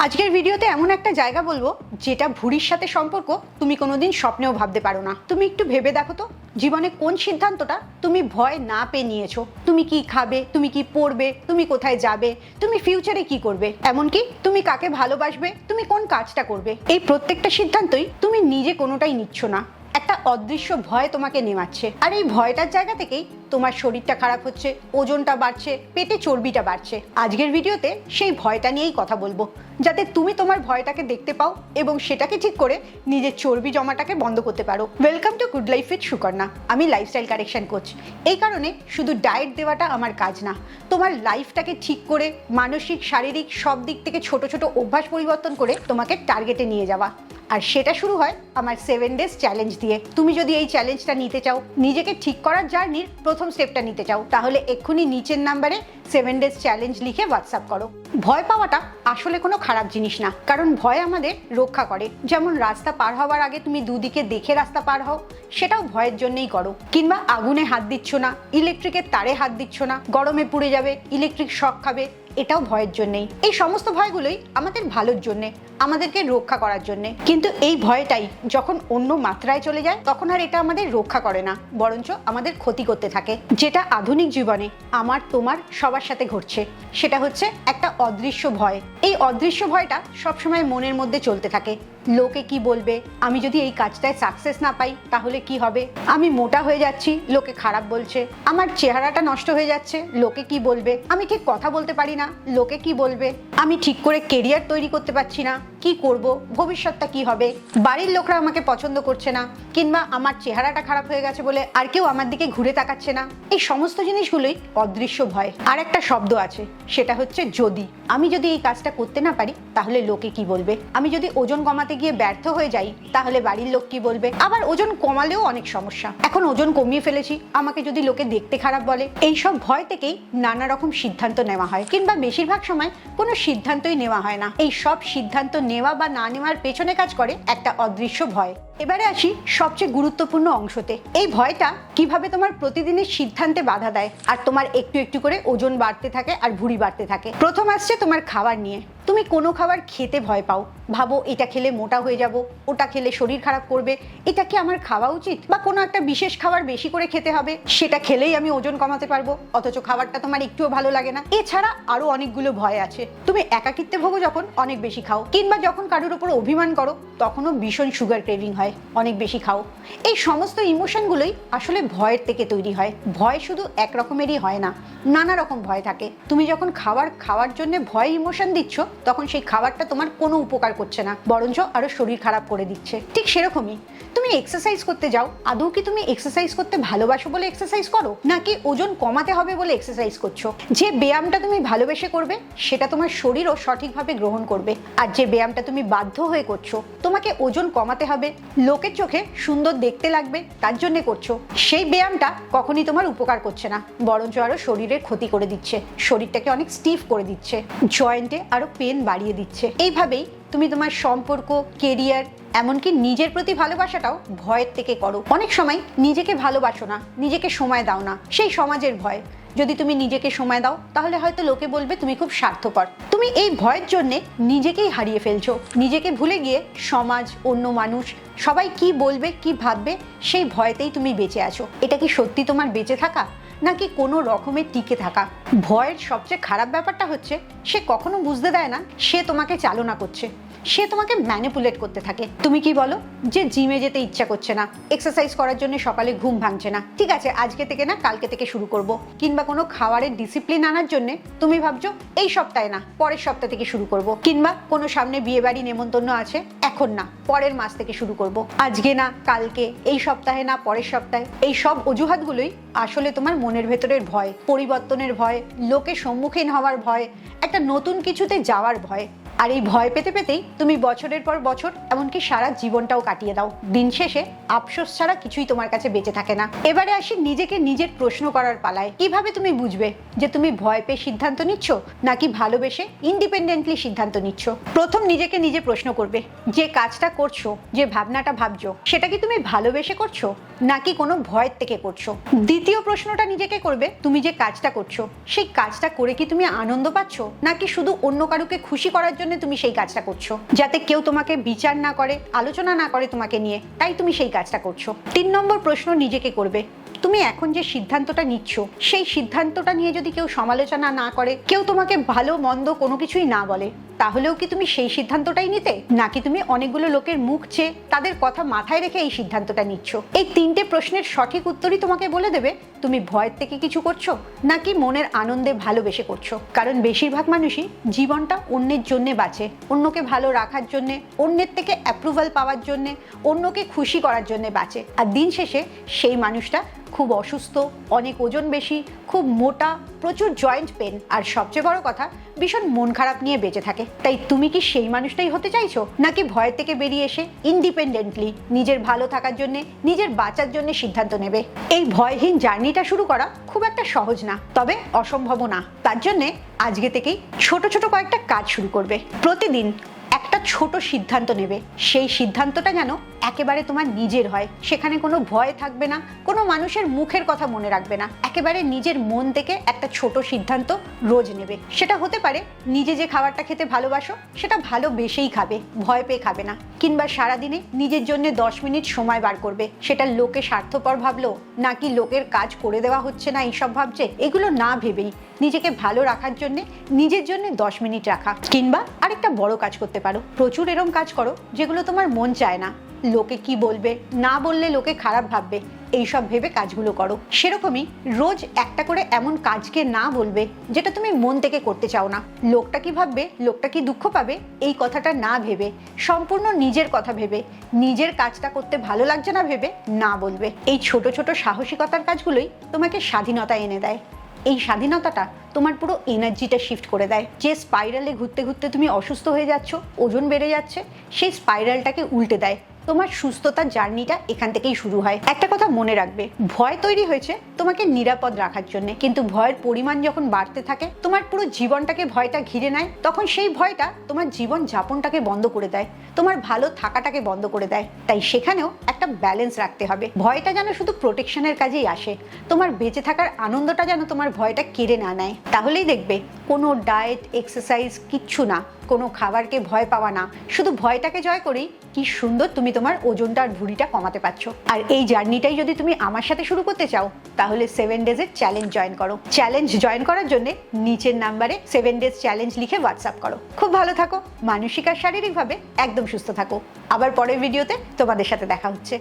আজকের ভিডিওতে এমন একটা জায়গা বলবো যেটা ভুঁড়ির সাথে সম্পর্ক তুমি কোনোদিন স্বপ্নেও ভাবতে পারো না। তুমি একটু ভেবে দেখো তো, জীবনে কোন সিদ্ধান্তটা তুমি ভয় না পেয়ে নিয়েছো। তুমি কি খাবে, তুমি কি পড়বে, তুমি কোথায় যাবে, তুমি ফিউচারে কি করবে, এমনকি তুমি কাকে ভালোবাসবে, তুমি কোন কাজটা করবে, এই প্রত্যেকটা সিদ্ধান্তই তুমি নিজে কোনোটাই নিচ্ছ না। একটা অদৃশ্য ভয় তোমাকে নেমাচ্ছে, আর এই ভয়টার জায়গা থেকেই তোমার শরীরটা খারাপ হচ্ছে, ওজনটা বাড়ছে, পেটে চর্বিটা বাড়ছে। আজকের ভিডিওতে সেই ভয়টা নিয়েই কথা বলবো, যাতে তুমি তোমার ভয়টাকে দেখতে পাও এবং সেটাকে ঠিক করে নিজের চর্বি জমাটাকে বন্ধ করতে পারো। Welcome to good life with Sukanya. আমি লাইফস্টাইল কারেকশন কোচ। এই কারণে শুধু ডায়েট দেওয়াটা আমার কাজ না, তোমার লাইফটাকে ঠিক করে মানসিক শারীরিক সব দিক থেকে ছোট ছোট অভ্যাস পরিবর্তন করে তোমাকে টার্গেটে নিয়ে যাওয়া। আর সেটা শুরু হয় আমার 7 ডেজ চ্যালেঞ্জ দিয়ে। তুমি যদি এই চ্যালেঞ্জটা নিতে চাও, নিজেকে ঠিক করার জার্নির প্রথম স্টেপটা নিতে চাও, তাহলে এক্ষুনি নিচের নাম্বারে 7 ডেজ চ্যালেঞ্জ লিখে হোয়াটসঅ্যাপ করো। ভয় পাওয়াটা আসলে কোনো খারাপ জিনিস না, কারণ ভয় আমাদের রক্ষা করে। যেমন রাস্তা পার হওয়ার আগে তুমি দুদিকে দেখে রাস্তা পার হও, সেটাও ভয়ের জন্যই করো। কিংবা আগুনে হাত দিচ্ছ না, ইলেকট্রিকের তারে হাত দিচ্ছ না, গরমে পুড়ে যাবে, ইলেকট্রিক শক খাবে, এটাও ভয়ের জন্যেই। এই সমস্ত ভয়গুলোই আমাদের ভালোর জন্যে, আমাদেরকে রক্ষা করার জন্যে। কিন্তু এই ভয়টাই যখন অন্য মাত্রায় চলে যায়, তখন আর এটা আমাদের রক্ষা করে না, বরঞ্চ আমাদের ক্ষতি করতে থাকে। যেটা আধুনিক জীবনে আমার তোমার সবার সাথে ঘটছে, সেটা হচ্ছে একটা অদৃশ্য ভয়। এই অদৃশ্য ভয়টা সবসময় মনের মধ্যে চলতে থাকে। লোকে কি বলবে, আমি যদি এই কাজটায় সাকসেস না পাই তাহলে কি হবে, আমি মোটা হয়ে যাচ্ছি, লোকে খারাপ বলছে, আমার চেহারাটা নষ্ট হয়ে যাচ্ছে, লোকে কি বলবে, আমি ঠিক কথা বলতে পারি না, লোকে কি বলবে, আমি ঠিক করে কেরিয়ার তৈরি করতে পারছি না, কি করব, ভবিষ্যৎটা কি হবে, বাড়ির লোকরা আমাকে পছন্দ করছে না, কিংবা আমার চেহারাটা খারাপ হয়ে গেছে বলে আর কেউ আমার দিকে ঘুরে তাকাচ্ছে না। এই সমস্ত জিনিসগুলোই অদৃশ্য ভয়। আর একটা শব্দ আছে, সেটা হচ্ছে যদি। আমি যদি এই কাজটা করতে না পারি তাহলে লোকে কি বলবে, আমি যদি ওজন কমাতে গিয়ে ব্যর্থ হয়ে যাই তাহলে বাড়ির লোক কি বলবে, আবার ওজন কমালেও অনেক সমস্যা, এখন ওজন কমিয়ে ফেলেছি, আমাকে যদি লোকে দেখতে খারাপ বলে। এইসব ভয় থেকেই নানা রকম সিদ্ধান্ত নেওয়া হয়, কিংবা বেশিরভাগ সময় কোনো সিদ্ধান্তই নেওয়া হয় না। এই সব সিদ্ধান্ত নেওয়া বা না নেওয়ার পেছনে কাজ করে একটা অদৃশ্য ভয়। এবারে আসি সবচেয়ে গুরুত্বপূর্ণ অংশতে। এই ভয়টা কিভাবে তোমার প্রতিদিনের সিদ্ধান্তে বাধা দেয়, আর তোমার একটু একটু করে ওজন বাড়তে থাকে আর ভুঁড়ি বাড়তে থাকে। প্রথম আসছে তোমার খাবার নিয়ে। তুমি কোনো খাবার খেতে ভয় পাও, ভাবো এটা খেলে মোটা হয়ে যাব, ওটা খেলে শরীর খারাপ করবে, এটা কি আমার খাওয়া উচিত, বা কোনো একটা বিশেষ খাবার বেশি করে খেতে হবে, সেটা খেলেই আমি ওজন কমাতে পারবো, অথচ খাবারটা তোমার একটুও ভালো লাগে না। এছাড়া আরো অনেকগুলো ভয় আছে। তুমি একাকিত্বে ভোগো যখন অনেক বেশি খাও, কিংবা যখন কারোর উপর অভিমান করো তখনও ভীষণ সুগার ক্রেভিং হয়, অনেক বেশি খাও। এই সমস্ত ইমোশনগুলোই আসলে ভয়ের থেকে তৈরি হয়। ভয় শুধু এক রকমেরই হয় না, নানা রকম ভয় থাকে। তুমি যখন খাওয়ার জন্য ভয় ইমোশন দিচ্ছ, তখন সেই খাবারটা তোমার কোনো উপকার করছে না, বরঞ্চ আরো শরীর খারাপ করে দিচ্ছে। ঠিক সেরকমই তুমি এক্সারসাইজ করতে যাও, আদৌ কি তুমি এক্সারসাইজ করতে ভালোবাসো বলে এক্সারসাইজ করো, নাকি ওজন কমাতে হবে বলে এক্সারসাইজ করছো? যে ব্যায়ামটা তুমি ভালোবেসে করবে সেটা তোমার শরীরও সঠিকভাবে গ্রহণ করবে, আর যে ব্যায়ামটা তুমি বাধ্য হয়ে করছো, তোমাকে ওজন কমাতে হবে, লোকের চোখে সুন্দর দেখতে লাগবে, তার জন্য করছো, সেই ব্যায়ামটা কখনই তোমার উপকার করছে না, বরঞ্চ আরো শরীরের ক্ষতি করে দিচ্ছে, শরীরটাকে অনেক স্টিফ করে দিচ্ছে, জয়েন্টে আরো পেন বাড়িয়ে দিচ্ছে। এইভাবেই তুমি তোমার সম্পর্ক, কেরিয়ার, এমনকি নিজের প্রতি ভালোবাসাটাও ভয়ের থেকে করো। অনেক সময় নিজেকে ভালোবাসো না, নিজেকে সময় দাও না, সেই সমাজের ভয়। যদি তুমি নিজেকে সময় দাও তাহলে হয়তো লোকে বলবে তুমি খুব স্বার্থপর। তুমি এই ভয়ের জন্যে নিজেকেই হারিয়ে ফেলছো, নিজেকে ভুলে গিয়ে সমাজ, অন্য মানুষ, সবাই কি বলবে, কি ভাববে, সেই ভয়তেই তুমি বেঁচে আছো। এটা কি সত্যি তোমার বেঁচে থাকা, নাকি কোনো রকমের টিকে থাকা? ভয়ের সবচেয়ে খারাপ ব্যাপারটা হচ্ছে সে কখনো বুঝতে দেয় না সে তোমাকে চালনা করছে, সে তোমাকে ম্যানিপুলেট করতে থাকে। তুমি কি বলো যে জিমে যেতে ইচ্ছা করছে না, এক্সারসাইজ করার জন্য সকালে ঘুম ভাঙছে না, ঠিক আছে আজকে থেকে না কালকে থেকে শুরু করব, কিংবা কোনো খাবারের ডিসিপ্লিন আনার জন্য তুমি ভাবছো এই সপ্তাহে না পরের সপ্তাহ থেকে শুরু করব, কিংবা কোনো সামনে বিয়ে বাড়ি নেমন্তন্ন আছে, এখন না পরের মাস থেকে শুরু করব, আজকে না কালকে, এই সপ্তাহে না পরের সপ্তাহে। এই সব অজুহাতগুলোই আসলে তোমার মনের ভেতরের ভয়, পরিবর্তনের ভয়, লোকের সম্মুখীন হওয়ার ভয়, একটা নতুন কিছুতে যাওয়ার ভয়। আর এই ভয় পেতে পেতেই তুমি বছরের পর বছর, এমনকি সারা জীবনটাও কাটিয়ে দাও। দিন শেষে আফসোস ছাড়া কিছুই তোমার কাছে বেঁচে থাকে না। এবারে আসি নিজেকে নিজের প্রশ্ন করার পালায়। কিভাবে তুমি বুঝবে যে তুমি ভয় পেয়ে সিদ্ধান্ত নিচ্ছ, নাকি ভালোবেসে ইন্ডিপেন্ডেন্টলি সিদ্ধান্ত নিচ্ছ? প্রথম নিজেকে নিজে প্রশ্ন করবে, যে কাজটা করছো, যে ভাবনাটা ভাবছো, সেটা কি তুমি ভালোবেসে করছো, নাকি কোনো ভয়ের থেকে করছো? দ্বিতীয় প্রশ্নটা নিজেকে করবে, তুমি যে কাজটা করছো সেই কাজটা করে কি তুমি আনন্দ পাচ্ছ, নাকি শুধু অন্য কারুকে খুশি করার জন্য জন্য তুমি সেই কাজটা করছো, যাতে কেউ তোমাকে বিচার না করে, আলোচনা না করে তোমাকে নিয়ে, তাই তুমি সেই কাজটা করছো। 3 নম্বর প্রশ্ন নিজেকে করবে, তুমি এখন যে সিদ্ধান্তটা নিচ্ছ সেই সিদ্ধান্তটা নিয়ে যদি কেউ সমালোচনা না করে, কেউ তোমাকে ভালো মন্দ কোনো কিছুই না বলে, তাহলেও কি তুমি সেই সিদ্ধান্তটাই নিতে, নাকি তুমি অনেকগুলো লোকের মুখ চেয়ে তাদের কথা মাথায় রেখে এই সিদ্ধান্তটা নিচ্ছ? এই 3টে প্রশ্নের সঠিক উত্তরই তোমাকে বলে দেবে তুমি ভয়ের থেকে কিছু করছো নাকি মনের আনন্দে ভালোবেসে করছো। কারণ বেশিরভাগ মানুষই জীবনটা অন্যের জন্য বাঁচে, অন্যকে ভালো রাখার জন্যে, অন্যের থেকে অ্যাপ্রুভাল পাওয়ার জন্যে, অন্যকে খুশি করার জন্যে বাঁচে। আর দিন শেষে সেই মানুষটা খুব অসুস্থ, অনেক ওজন বেশি, খুব মোটা, প্রচুর জয়েন্ট পেন, আর সবচেয়ে বড় কথা ভীষণ মন খারাপ নিয়ে বেঁচে থাকে। তাই তুমি কি সেই মানুষটাই হতে চাইছো, নাকি ভয় থেকে বেরিয়ে এসে ইন্ডিপেন্ডেন্টলি নিজের ভালো থাকার জন্য, নিজের বাঁচার জন্য সিদ্ধান্ত নেবে? এই ভয়হীন জার্নিটা শুরু করা খুব একটা সহজ না, তবে অসম্ভবও না। তার জন্যে আজকে থেকেই ছোট ছোট কয়েকটা কাজ শুরু করবে। প্রতিদিন একটা ছোট সিদ্ধান্ত নেবে, সেই সিদ্ধান্তটা যেন একেবারে তোমার নিজের হয়, সেখানে কোনো ভয় থাকবে না, কোনো মানুষের মুখের কথা মনে রাখবে না, একেবারে নিজের মন থেকে একটা ছোট সিদ্ধান্ত রোজ নেবে। সেটা হতে পারে নিজে যে খাবারটা খেতে ভালোবাসো সেটা ভালোবেসেই খাবে, ভয় পেয়ে খাবে না। কিংবা সারাদিনে নিজের জন্য 10 মিনিট সময় বার করবে, সেটা লোকে স্বার্থপর ভাবলো নাকি লোকের কাজ করে দেওয়া হচ্ছে না এইসব ভাবছে, এগুলো না ভেবেই নিজেকে ভালো রাখার জন্য নিজের জন্য 10 মিনিট রাখা। কিংবা আরেকটা বড় কাজ করতে পারো, প্রচুর এরকম কাজ করো যেগুলো তোমার মন চায় না, লোকে কি বলবে, না বললে লোকে খারাপ ভাববে, এইসব ভেবে কাজগুলো করো। সেরকমই রোজ একটা করে এমন কাজকে না বলবে যেটা তুমি মন থেকে করতে চাও না। লোকটা কি ভাববে, লোকটা কি দুঃখ পাবে, এই কথাটা না ভেবে, সম্পূর্ণ নিজের কথা ভেবে, নিজের কাজটা করতে ভালো লাগছে না ভেবে না বলবে। এই ছোট ছোট সাহসিকতার কাজগুলোই তোমাকে স্বাধীনতা এনে দেয়। এই স্বাধীনতাটা তোমার পুরো এনার্জিটা শিফট করে দেয়। যে স্পাইরালে ঘুরতে ঘুরতে তুমি অসুস্থ হয়ে যাচ্ছ, ওজন বেড়ে যাচ্ছে, সেই স্পাইরালটাকে উল্টে দেয়। তোমার সুস্থতার জার্নিটা এখান থেকেই শুরু হয়। একটা কথা মনে রাখবে, ভয় তৈরি হয়েছে তোমাকে নিরাপদ রাখার জন্য, কিন্তু ভয়ের পরিমাণ যখন বাড়তে থাকে, তোমার পুরো জীবনটাকে ভয়টা ঘিরে নেয়, তখন সেই ভয়টা তোমার জীবন যাপনটাকে বন্ধ করে দেয়, তোমার ভালো থাকাটাকে বন্ধ করে দেয়। তাই সেখানেও একটা ব্যালেন্স রাখতে হবে। ভয়টা যেন শুধু প্রোটেকশনের কাজেই আসে, তোমার বেঁচে থাকার আনন্দটা যেন তোমার ভয়টা কেড়ে না নেয়। তাহলেই দেখবে কোনো ডায়েট, এক্সারসাইজ কিচ্ছু না, কোনো খাবারকে ভয় পাওয়া না, শুধু ভয়টাকে জয় করেই কি সুন্দর তুমি তোমার ওজনটা আর ভুঁড়িটা কমাতে পারছো। আর এই জার্নিটাই যদি তুমি আমার সাথে শুরু করতে চাও, তাহলে 7 ডেজের চ্যালেঞ্জ জয়েন করো। চ্যালেঞ্জ জয়েন করার জন্য নিচের নাম্বারে 7 ডেজ চ্যালেঞ্জ লিখে হোয়াটসঅ্যাপ করো। খুব ভালো থাকো, মানসিক আর শারীরিকভাবে একদম সুস্থ থাকো। আবার পরের ভিডিওতে তোমাদের সাথে দেখা হচ্ছে।